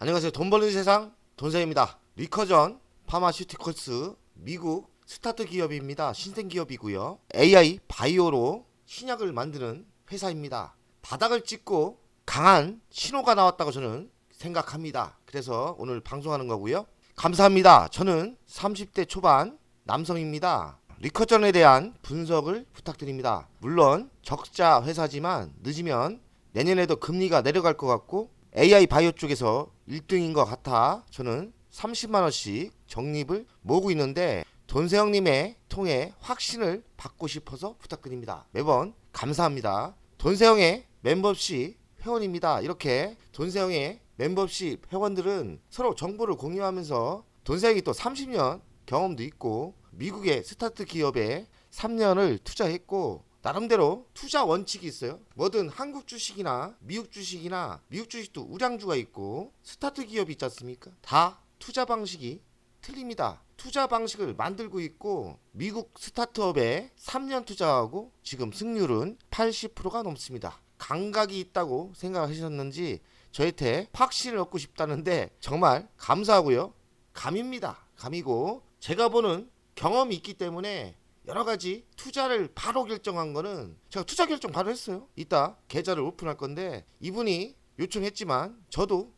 안녕하세요. 돈 버는 세상 돈세입니다. 리커전 파마슈티컬스 미국 스타트 기업입니다. 신생 기업이고요. AI 바이오로 신약을 만드는 회사입니다. 바닥을 찍고 강한 신호가 나왔다고 저는 생각합니다. 그래서 오늘 방송하는 거고요. 감사합니다. 저는 30대 초반 남성입니다. 리커전에 대한 분석을 부탁드립니다. 물론 적자 회사지만 늦으면 내년에도 금리가 내려갈 것 같고 AI 바이오 쪽에서 1등인 것 같아 저는 30만원씩 적립을 모으고 있는데 돈세형님의 통해 확신을 받고 싶어서 부탁드립니다. 매번 감사합니다. 돈세형의 멤버십 회원입니다. 이렇게 돈세형의 멤버십 회원들은 서로 정보를 공유하면서 돈세형이 또 30년 경험도 있고 미국의 스타트 기업에 3년을 투자했고 나름대로 투자 원칙이 있어요. 뭐든 한국 주식이나 미국 주식도 우량주가 있고 스타트 기업이 있지 않습니까? 다 투자 방식이 틀립니다. 투자 방식을 만들고 있고 미국 스타트업에 3년 투자하고 지금 승률은 80%가 넘습니다. 감각이 있다고 생각하셨는지 저한테 확신을 얻고 싶다는데 정말 감사하고요. 감입니다. 감이고 제가 보는 경험이 있기 때문에 여러가지 투자를 바로 결정한 거는 제가 투자 결정 바로 했어요. 이따 계좌를 오픈할 건데 이분이 요청했지만 저도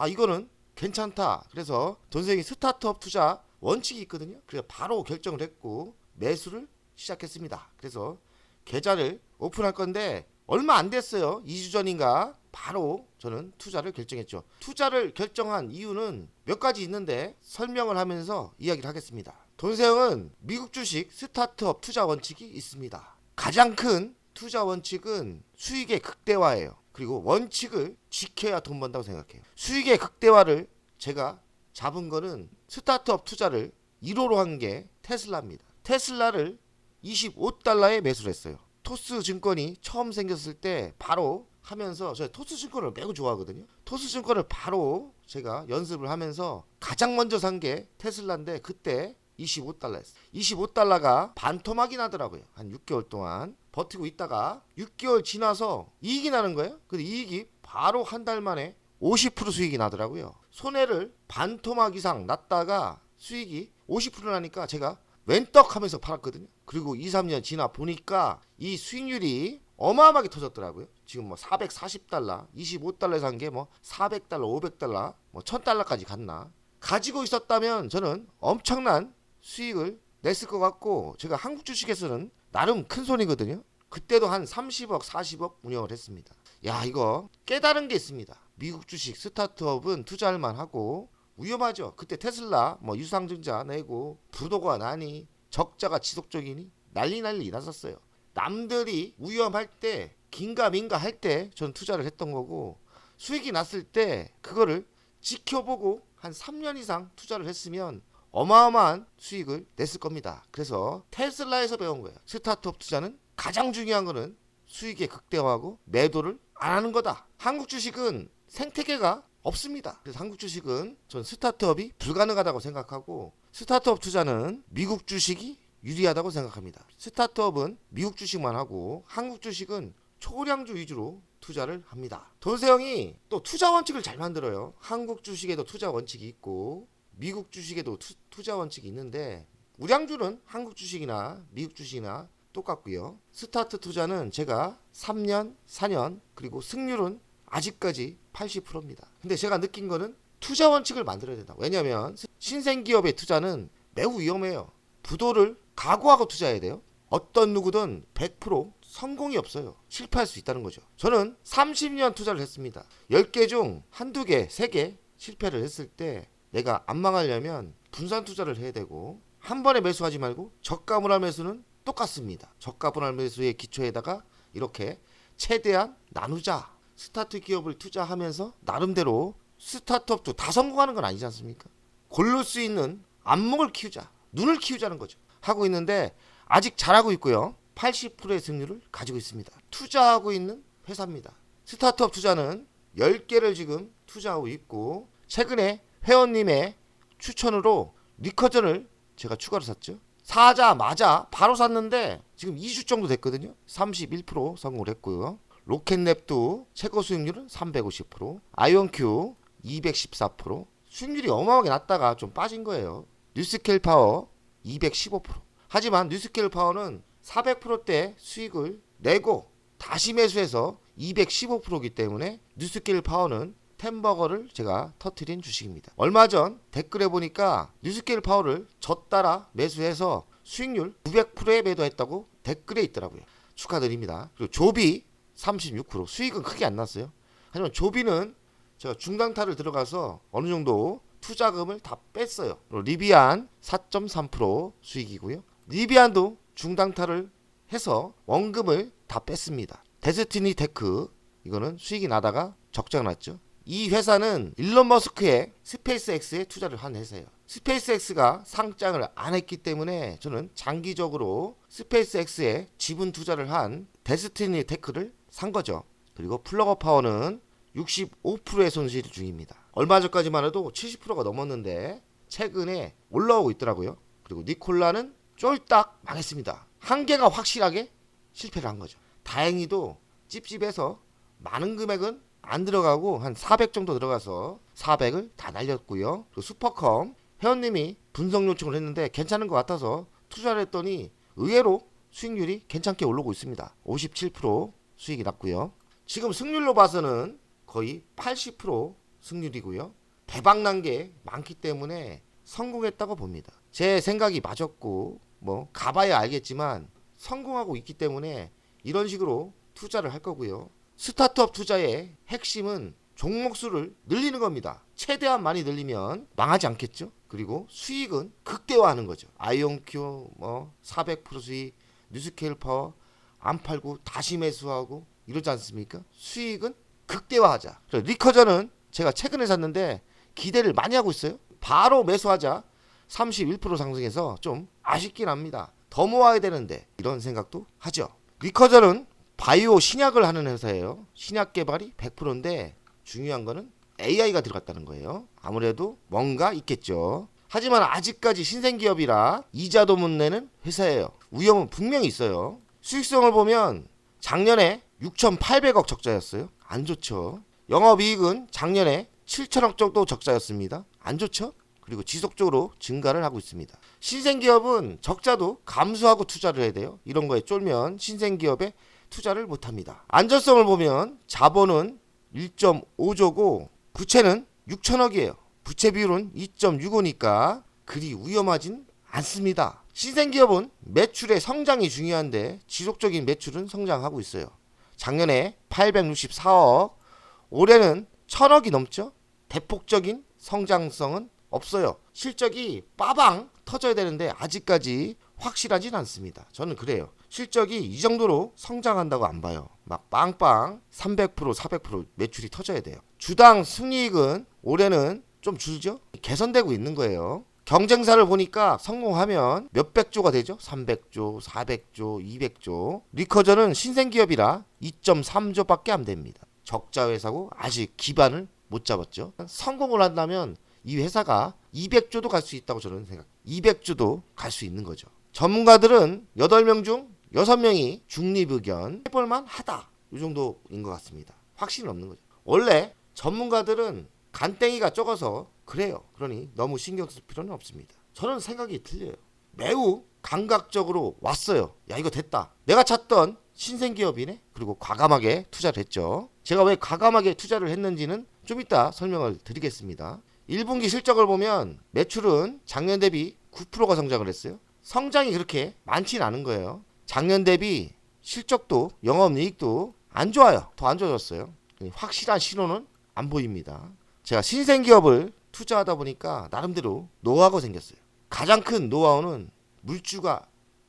이거는 괜찮다. 그래서 돈세형이 스타트업 투자 원칙이 있거든요. 그래서 바로 결정을 했고 매수를 시작했습니다. 그래서 계좌를 오픈할 건데 얼마 안 됐어요. 2주 전인가 바로 저는 투자를 결정했죠. 투자를 결정한 이유는 몇 가지 있는데 설명을 하면서 이야기를 하겠습니다. 돈세형은 미국 주식 스타트업 투자 원칙이 있습니다. 가장 큰 투자 원칙은 수익의 극대화예요. 그리고 원칙을 지켜야 돈 번다고 생각해요. 수익의 극대화를 제가 잡은 거는 스타트업 투자를 1호로 한 게 테슬라입니다. 테슬라를 25달러에 매수를 했어요. 토스 증권이 처음 생겼을 때 바로 하면서 제가 토스 증권을 매우 좋아하거든요. 토스 증권을 바로 제가 연습을 하면서 가장 먼저 산 게 테슬라인데 그때 25달러였어요. 25달러가 반토막이 나더라고요. 한 6개월 동안 버티고 있다가 6개월 지나서 이익이 나는 거예요. 근데 이익이 바로 한 달 만에 50% 수익이 나더라고요. 손해를 반토막 이상 났다가 수익이 50% 나니까 제가 웬떡 하면서 팔았거든요. 그리고 2, 3년 지나 보니까 이 수익률이 어마어마하게 터졌더라고요. 지금 뭐 440달러, 25달러에 산 게 뭐 400달러, 500달러, 뭐 1000달러까지 갔나. 가지고 있었다면 저는 엄청난 수익을 냈을 것 같고 제가 한국 주식에서는 나름 큰 손이거든요. 그때도 한 30억, 40억 운영을 했습니다. 야, 이거 깨달은 게 있습니다. 미국 주식 스타트업은 투자할 만하고 위험하죠. 그때 테슬라 뭐 유상증자 내고 부도가 나니 적자가 지속적이니 난리 났었어요. 남들이 위험할 때 긴가민가 할 때 전 투자를 했던 거고 수익이 났을 때 그거를 지켜보고 한 3년 이상 투자를 했으면 어마어마한 수익을 냈을 겁니다. 그래서 테슬라에서 배운 거예요. 스타트업 투자는 가장 중요한 거는 수익의 극대화하고 매도를 안 하는 거다. 한국 주식은 생태계가 없습니다. 그래서 한국 주식은 전 스타트업이 불가능하다고 생각하고 스타트업 투자는 미국 주식이 유리하다고 생각합니다. 스타트업은 미국 주식만 하고 한국 주식은 초량주 위주로 투자를 합니다. 돈세형이 또 투자 원칙을 잘 만들어요. 한국 주식에도 투자 원칙이 있고 미국 주식에도 투자 원칙이 있는데 우량주는 한국 주식이나 미국 주식이나 똑같고요. 스타트 투자는 제가 3년, 4년 그리고 승률은 아직까지 80%입니다. 근데 제가 느낀 거는 투자 원칙을 만들어야 된다. 왜냐하면 신생기업의 투자는 매우 위험해요. 부도를 각오하고 투자해야 돼요. 어떤 누구든 100% 성공이 없어요. 실패할 수 있다는 거죠. 저는 30년 투자를 했습니다. 10개 중 한두 개, 3개 실패를 했을 때 내가 안 망하려면 분산 투자를 해야 되고 한 번에 매수하지 말고 저가 분할 매수는 똑같습니다. 저가 분할 매수의 기초에다가 이렇게 최대한 나누자. 스타트 기업을 투자하면서 나름대로 스타트업도 다 성공하는 건 아니지 않습니까? 고를 수 있는 안목을 키우자. 눈을 키우자는 거죠. 하고 있는데 아직 잘하고 있고요. 80%의 승률을 가지고 있습니다. 투자하고 있는 회사입니다. 스타트업 투자는 10개를 지금 투자하고 있고 최근에 회원님의 추천으로 리커전을 제가 추가로 샀죠. 사자마자 바로 샀는데 지금 2주 정도 됐거든요. 31% 성공을 했고요. 로켓랩도 최고 수익률은 350%, 아이온큐 214%. 수익률이 어마어마하게 낮다가 좀 빠진 거예요. 뉴스케일 파워 215%. 하지만 뉴스케일 파워는 400%대 수익을 내고 다시 매수해서 215%이기 때문에 뉴스케일 파워는 템버거를 제가 터트린 주식입니다. 얼마 전 댓글에 보니까 뉴스케일 파워를 졌따라 매수해서 수익률 900%에 매도했다고 댓글에 있더라고요. 축하드립니다. 그리고 조비 36%. 수익은 크게 안 났어요. 하지만 조비는 제가 중단타를 들어가서 어느 정도 투자금을 다 뺐어요. 리비안 4.3% 수익이고요. 리비안도 중단타를 해서 원금을 다 뺐습니다. 데스티니 테크 이거는 수익이 나다가 적자가 났죠. 이 회사는 일론 머스크의 스페이스X에 투자를 한 회사예요. 스페이스X가 상장을 안 했기 때문에 저는 장기적으로 스페이스X에 지분 투자를 한 데스티니 테크를 산 거죠. 그리고 플러거 파워는 65%의 손실 중입니다. 얼마 전까지만 해도 70%가 넘었는데 최근에 올라오고 있더라고요. 그리고 니콜라는 쫄딱 망했습니다. 한계가 확실하게 실패를 한 거죠. 다행히도 찝찝해서 많은 금액은 안 들어가고 한 400 정도 들어가서 400을 다 날렸고요. 그리고 슈퍼컴 회원님이 분석 요청을 했는데 괜찮은 것 같아서 투자를 했더니 의외로 수익률이 괜찮게 오르고 있습니다. 57% 수익이 났고요. 지금 승률로 봐서는 거의 80% 승률이고요. 대박난 게 많기 때문에 성공했다고 봅니다. 제 생각이 맞았고 뭐 가봐야 알겠지만 성공하고 있기 때문에 이런 식으로 투자를 할 거고요. 스타트업 투자의 핵심은 종목 수를 늘리는 겁니다. 최대한 많이 늘리면 망하지 않겠죠. 그리고 수익은 극대화하는 거죠. 아이온큐 뭐 400% 수익, 뉴스케일 파워 안 팔고 다시 매수하고 이러지 않습니까? 수익은 극대화하자. 리커전은 제가 최근에 샀는데 기대를 많이 하고 있어요. 바로 매수하자 31% 상승해서 좀 아쉽긴 합니다. 더 모아야 되는데 이런 생각도 하죠. 리커전은 바이오 신약을 하는 회사예요. 신약 개발이 100%인데 중요한 거는 AI가 들어갔다는 거예요. 아무래도 뭔가 있겠죠. 하지만 아직까지 신생기업이라 이자도 못 내는 회사예요. 위험은 분명히 있어요. 수익성을 보면 작년에 6,800억 적자였어요. 안 좋죠. 영업이익은 작년에 7천억 정도 적자였습니다. 안 좋죠? 그리고 지속적으로 증가를 하고 있습니다. 신생기업은 적자도 감수하고 투자를 해야 돼요. 이런 거에 쫄면 신생기업에 투자를 못합니다. 안전성을 보면 자본은 1.5조고 부채는 6천억이에요. 부채 비율은 2.65니까 그리 위험하진 않습니다. 신생기업은 매출의 성장이 중요한데 지속적인 매출은 성장하고 있어요. 작년에 864억, 올해는 1000억이 넘죠. 대폭적인 성장성은 없어요. 실적이 빠방 터져야 되는데 아직까지 확실하진 않습니다. 저는 그래요. 실적이 이 정도로 성장한다고 안 봐요. 막 빵빵 300% 400% 매출이 터져야 돼요. 주당 순이익은 올해는 좀 줄죠. 개선되고 있는 거예요. 경쟁사를 보니까 성공하면 몇백조가 되죠. 300조, 400조, 200조. 리커전은 신생기업이라 2.3조밖에 안 됩니다. 적자 회사고 아직 기반을 못 잡았죠. 성공을 한다면 이 회사가 200조도 갈 수 있다고 저는 생각. 200조도 갈 수 있는 거죠. 전문가들은 8명 중 6명이 중립의견 해볼만 하다. 이 정도인 것 같습니다. 확신은 없는 거죠. 원래 전문가들은 간땡이가 적어서 그래요. 그러니 너무 신경 쓸 필요는 없습니다. 저는 생각이 틀려요. 매우 감각적으로 왔어요. 야 이거 됐다. 내가 찾던 신생기업이네. 그리고 과감하게 투자를 했죠. 제가 왜 과감하게 투자를 했는지는 좀 이따 설명을 드리겠습니다. 1분기 실적을 보면 매출은 작년 대비 9%가 성장을 했어요. 성장이 그렇게 많지는 않은 거예요. 작년 대비 실적도 영업이익도 안 좋아요. 더 안 좋아졌어요. 확실한 신호는 안 보입니다. 제가 신생기업을 투자하다 보니까 나름대로 노하우가 생겼어요. 가장 큰 노하우는 물주가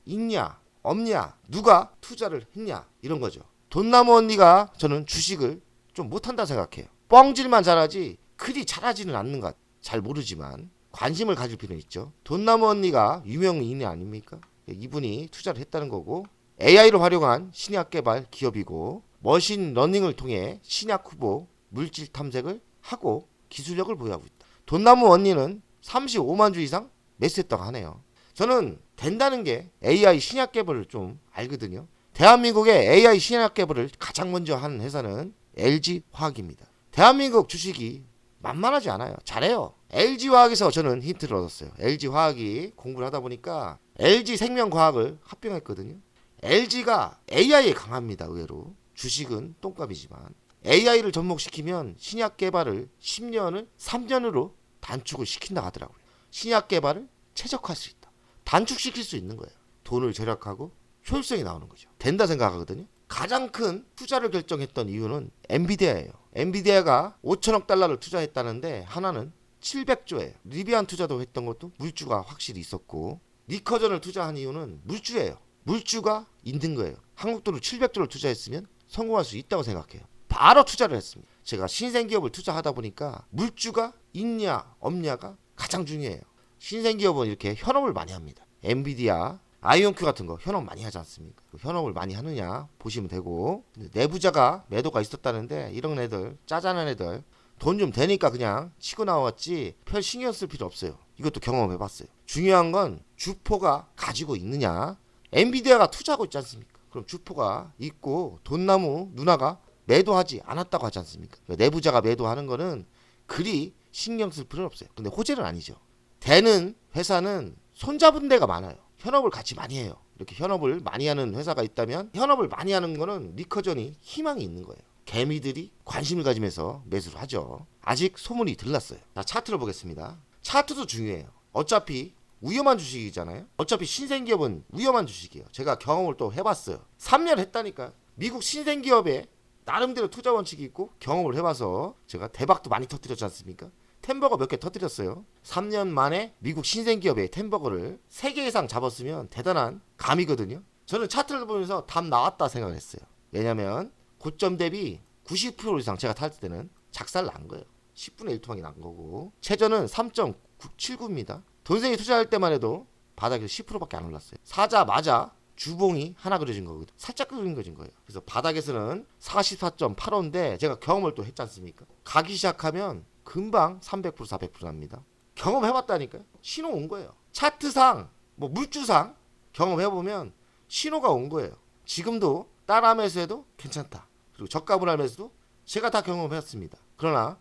있냐 없냐 누가 투자를 했냐 이런 거죠. 돈나무 언니가 저는 주식을 좀 못한다 생각해요. 뻥질만 잘하지 그리 잘하지는 않는 것 같아요. 잘 모르지만 관심을 가질 필요는 있죠. 돈나무 언니가 유명인이 아닙니까? 이분이 투자를 했다는 거고 AI를 활용한 신약 개발 기업이고 머신러닝을 통해 신약 후보 물질 탐색을 하고 기술력을 보유하고 있다. 돈나무 언니는 35만 주 이상 매수했다고 하네요. 저는 된다는 게 AI 신약 개발을 좀 알거든요. 대한민국의 AI 신약 개발을 가장 먼저 하는 회사는 LG화학입니다. 대한민국 주식이 만만하지 않아요. 잘해요. LG화학에서 저는 힌트를 얻었어요. LG화학이 공부를 하다 보니까 LG생명과학을 합병했거든요. LG가 AI에 강합니다. 의외로. 주식은 똥값이지만 AI를 접목시키면 신약 개발을 10년을 3년으로 단축을 시킨다 하더라고요. 신약 개발을 최적화할 수 있다. 단축시킬 수 있는 거예요. 돈을 절약하고 효율성이 나오는 거죠. 된다 생각하거든요. 가장 큰 투자를 결정했던 이유는 엔비디아예요. 엔비디아가 5천억 달러를 투자했다는데 하나는 700조예요. 리비안 투자도 했던 것도 물주가 확실히 있었고, 리커전을 투자한 이유는 물주예요. 물주가 있는 거예요. 한국 돈으로 700조를 투자했으면 성공할 수 있다고 생각해요. 바로 투자를 했습니다. 제가 신생기업을 투자하다 보니까 물주가 있냐 없냐가 가장 중요해요. 신생기업은 이렇게 현업을 많이 합니다. 엔비디아, 아이온큐 같은 거 현업 많이 하지 않습니까? 현업을 많이 하느냐 보시면 되고, 내부자가 매도가 있었다는데 이런 애들, 짜잘한 애들 돈 좀 되니까 그냥 치고 나왔지 별 신경 쓸 필요 없어요. 이것도 경험해봤어요. 중요한 건 주포가 가지고 있느냐. 엔비디아가 투자하고 있지 않습니까? 그럼 주포가 있고 돈나무 누나가 매도하지 않았다고 하지 않습니까? 내부자가 매도하는 거는 그리 신경 쓸 필요는 없어요. 근데 호재는 아니죠. 되는 회사는 손잡은 데가 많아요. 현업을 같이 많이 해요. 이렇게 현업을 많이 하는 회사가 있다면 현업을 많이 하는 거는 리커전이 희망이 있는 거예요. 개미들이 관심을 가지면서 매수를 하죠. 아직 소문이 들났어요. 자, 차트를 보겠습니다. 차트도 중요해요. 어차피 위험한 주식이잖아요. 어차피 신생기업은 위험한 주식이에요. 제가 경험을 또 해봤어요. 3년 했다니까. 미국 신생기업에 나름대로 투자 원칙이 있고 경험을 해봐서 제가 대박도 많이 터뜨렸지 않습니까? 템버거 몇 개 터뜨렸어요. 3년 만에 미국 신생기업의 템버거를 3개 이상 잡았으면 대단한 감이거든요. 저는 차트를 보면서 답 나왔다 생각을 했어요. 왜냐면 고점 대비 90% 이상 제가 탈 때는 작살 난 거예요. 10분의 1 토막이 난 거고, 최저는 3.79입니다. 돈생이 투자할 때만 해도 바닥에서 10%밖에 안 올랐어요. 사자마자 주봉이 하나 그려진 거거든. 살짝 그려진 거예요. 그래서 바닥에서는 44.85인데 제가 경험을 또 했지 않습니까? 가기 시작하면 금방 300% 400% 납니다. 경험해봤다니까요. 신호 온 거예요. 차트상 뭐 물주상 경험해보면 신호가 온 거예요. 지금도 따라하면서 해도 괜찮다. 그리고 저가분 하면서도 제가 다 경험해봤습니다. 그러나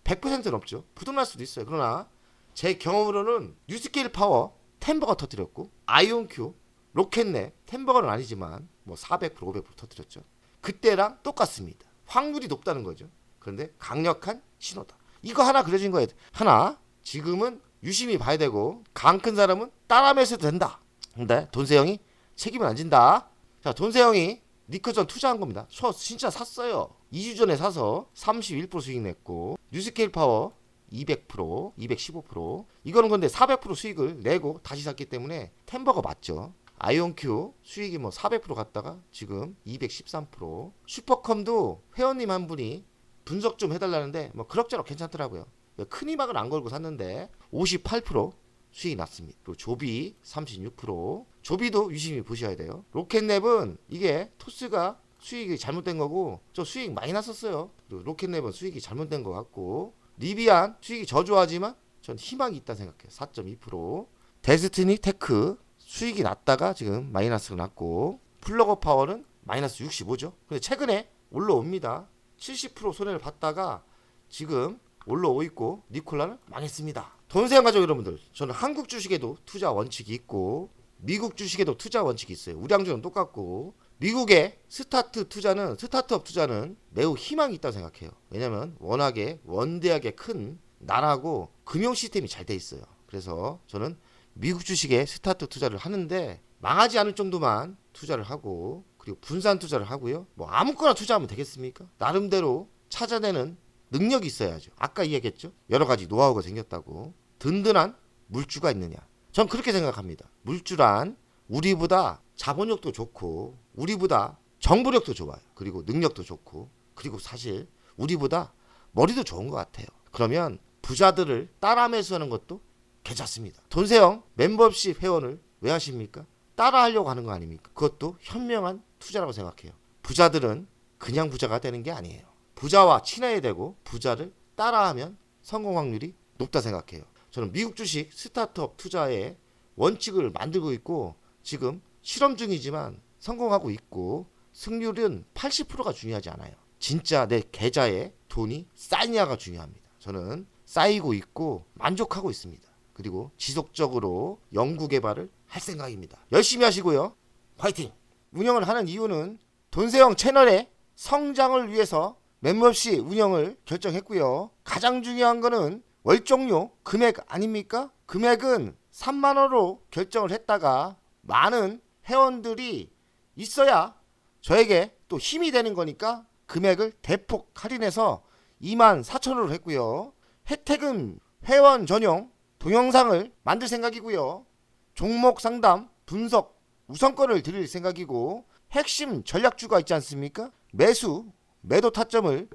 100%는 없죠. 부동날 수도 있어요. 그러나 제 경험으로는 뉴스케일 파워 템버거 터뜨렸고, 아이온큐, 로켓넷 템버거는 아니지만 뭐 400% 500% 터뜨렸죠. 그때랑 똑같습니다. 확률이 높다는 거죠. 그런데 강력한 신호다. 이거 하나 그려진 거예요. 하나. 지금은 유심히 봐야 되고, 강 큰 사람은 따라하면서 해도 된다. 근데 돈세형이 책임을 안 진다. 자, 돈세형이 리커전 투자한 겁니다. 저 진짜 샀어요. 2주 전에 사서 31% 수익 냈고, 뉴스케일 파워 200%, 215%. 이거는 근데 400% 수익을 내고 다시 샀기 때문에 템버거 맞죠. 아이온큐 수익이 뭐 400% 갔다가 지금 213%. 슈퍼컴도 회원님 한 분이 분석 좀 해달라는데 뭐 그럭저럭 괜찮더라고요. 큰 희망을 안 걸고 샀는데 58% 수익이 났습니다. 그리고 조비 36%. 조비도 유심히 보셔야 돼요. 로켓랩은 이게 토스가 수익이 잘못된 거고, 저 수익 많이 났었어요. 로켓랩은 수익이 잘못된 것 같고, 리비안 수익이 저조하지만 전 희망이 있다 생각해요. 4.2%. 데스티니 테크 수익이 났다가 지금 마이너스가 났고, 플러거 파워는 마이너스 65죠. 근데 최근에 올라옵니다. 70% 손해를 봤다가 지금 올라오고 있고, 니콜라는 망했습니다. 돈세형 가족 여러분들, 저는 한국 주식에도 투자 원칙이 있고 미국 주식에도 투자 원칙이 있어요. 우량주는 똑같고, 미국의 스타트업 투자는 매우 희망이 있다고 생각해요. 왜냐면 워낙에 원대하게 큰 나라고 금융 시스템이 잘 돼 있어요. 그래서 저는 미국 주식에 스타트 투자를 하는데 망하지 않을 정도만 투자를 하고, 그리고 분산 투자를 하고요. 뭐 아무거나 투자하면 되겠습니까? 나름대로 찾아내는 능력이 있어야죠. 아까 이야기했죠. 여러 가지 노하우가 생겼다고. 든든한 물주가 있느냐. 전 그렇게 생각합니다. 물주란 우리보다 자본력도 좋고, 우리보다 정보력도 좋아요. 그리고 능력도 좋고, 그리고 사실 우리보다 머리도 좋은 것 같아요. 그러면 부자들을 따라 매수하는 것도 괜찮습니다. 돈세형 멤버십 회원을 왜 하십니까? 따라 하려고 하는 거 아닙니까? 그것도 현명한 투자라고 생각해요. 부자들은 그냥 부자가 되는 게 아니에요. 부자와 친해야 되고, 부자를 따라하면 성공 확률이 높다 생각해요. 저는 미국 주식 스타트업 투자의 원칙을 만들고 있고, 지금 실험 중이지만 성공하고 있고, 승률은 80%가 중요하지 않아요. 진짜 내 계좌에 돈이 쌓이냐가 중요합니다. 저는 쌓이고 있고 만족하고 있습니다. 그리고 지속적으로 연구 개발을 할 생각입니다. 열심히 하시고요. 화이팅! 운영을 하는 이유는 돈세영 채널의 성장을 위해서 멤버십 운영을 결정했고요. 가장 중요한 거는 월종료 금액 아닙니까? 금액은 3만원으로 결정을 했다가 많은 회원들이 있어야 저에게 또 힘이 되는 거니까 금액을 대폭 할인해서 24,000원으로 했고요. 혜택은 회원 전용 동영상을 만들 생각이고요. 종목 상담, 분석, 우선권을 드릴 생각이고 핵심 전략주가 있지 않습니까? 매수, 매도 타점을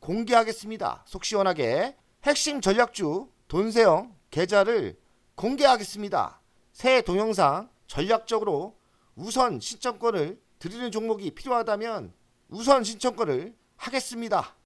공개하겠습니다. 속 시원하게 핵심 전략주 돈세영 계좌를 공개하겠습니다. 새 동영상 전략적으로 우선 신청권을 드리는 종목이 필요하다면 우선 신청권을 하겠습니다.